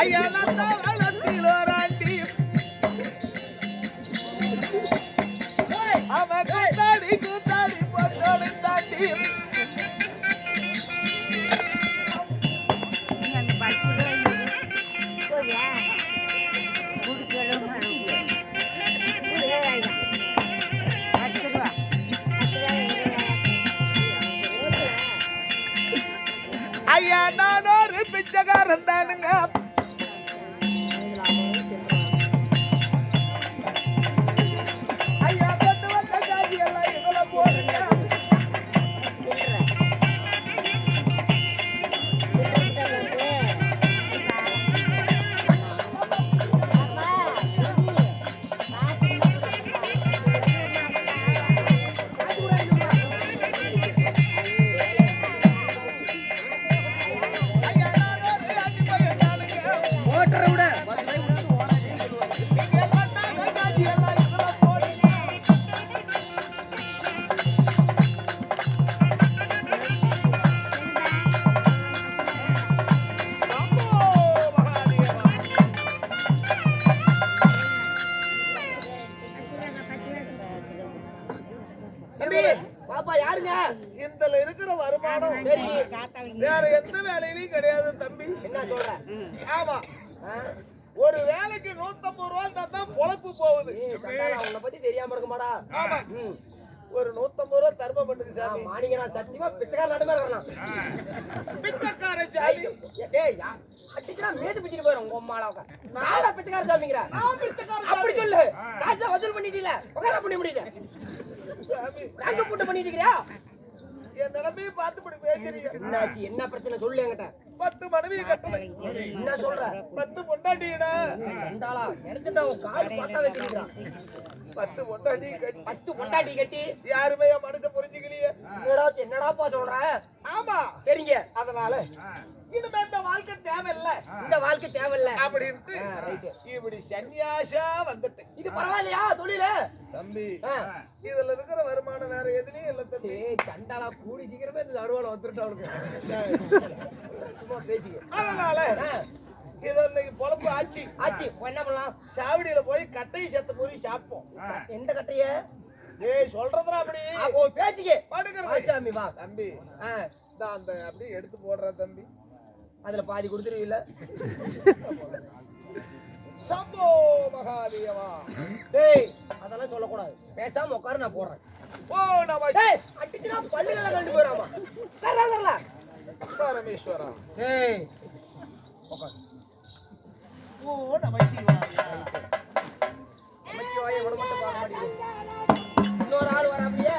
ஐயா வளர்த்திலோராண்டி அவன் கூத்தாடி போட்டோடு தாண்டி ஐயா நான் ஒரு பிச்சைக்காரன் தானுங்க ஐயா கொண்டு வந்த காட்சி எல்லாம் இதுல போடுங்க இதுல இருக்கிற வருமானம் வேற எந்த வேலையிலயும் கிடையாது தம்பி. என்ன சொல்ற? ஆமா, ஒரு வேலைக்கு 150 ரூபா தான் பொழப்பு போகுது. உன்னை பத்தி தெரியாம இருக்க மாடா. ஆமா, ஒரு 150 ரூபா தர்மம் பண்ணுது சாமி. மாணிங்கனா சத்தியமா பிச்சைக்கார நடுவே வரலாம். பிச்சைக்கார சாமி டேய் அடிச்சா மேது பிச்சிட்டு போறோம் உங்க அம்மாளாவுக்கு. நாடா பிச்சைக்கார சாமிங்கற. நான் பிச்சைக்கார அப்படி சொல்லு. காசை வசூல் பண்ணிட்டீல. உங்கற பண்ணி முடியல. சாமி நாங்க போட்டு பண்ணிட்டீங்கயா. என் நிலைமையை பார்த்து இப்படி பேசுறீங்க. என்னாச்சு? என்ன பிரச்சனை சொல்லு என்கிட்ட. 10 மனைவியை கட்டணும். என்ன சொல்ற? 10 பொண்டாட்டிடா. சண்டாளா நினைச்சிட்டா உன் கால் பட்டா வைக்கிறீங்க. 10 பொண்டாட்டி கட்டி 10 பொண்டாட்டி கட்டி யாருமே மனச புரிஞ்சுக்கலையே. என்னடாப்பா சொல்ற? ஆமா சரிங்க. அதனால இனிமே இந்த வாழ்க்கை தேவையில்ல. இந்த வாழ்க்கை தேவையில்ல அப்படின்ட்டு இப்படி சன்னியாசா வந்துட்டு. இது பரவாயில்லையா தொழில தம்பி? இதுல இருக்கிற வருமானம் வேற எதுலயும் இல்ல தம்பி. சண்டாளா கூடி சீக்கிரமே இந்த அருவால வந்துட்டு அவனுக்கு சும்மா பேசிக்க. அதனால இது இன்னைக்கு பொழப்பு ஆச்சு. என்ன பண்ணலாம்? சாவடியில போய் கட்டையை செத்து போய் சாப்பிப்போம். எந்த கட்டைய? ஏய் சொல்றதுடா அப்படி. ஓ பேசிக்க படுக்குறது. சாமி வா தம்பி. நான் அந்த அப்படியே எடுத்து போடுறேன் தம்பி. அதுல பாதி கொடுத்துருவீல்ல? சம்போ மகாதேவா. டேய் அதெல்லாம் சொல்லக்கூடாது. பேசாம உட்காரு, நான் போடுறேன். ஓ நம. டேய் அடிச்சுனா பல்லுல கண்டு போறாமா. வரல பரமேஸ்வரா. டேய் உட்காரு. ஓ நம சிவாய. நம சிவாய வட மட்டும் பார்க்க மாட்டீங்க. இன்னொரு ஆள் வர அப்படியே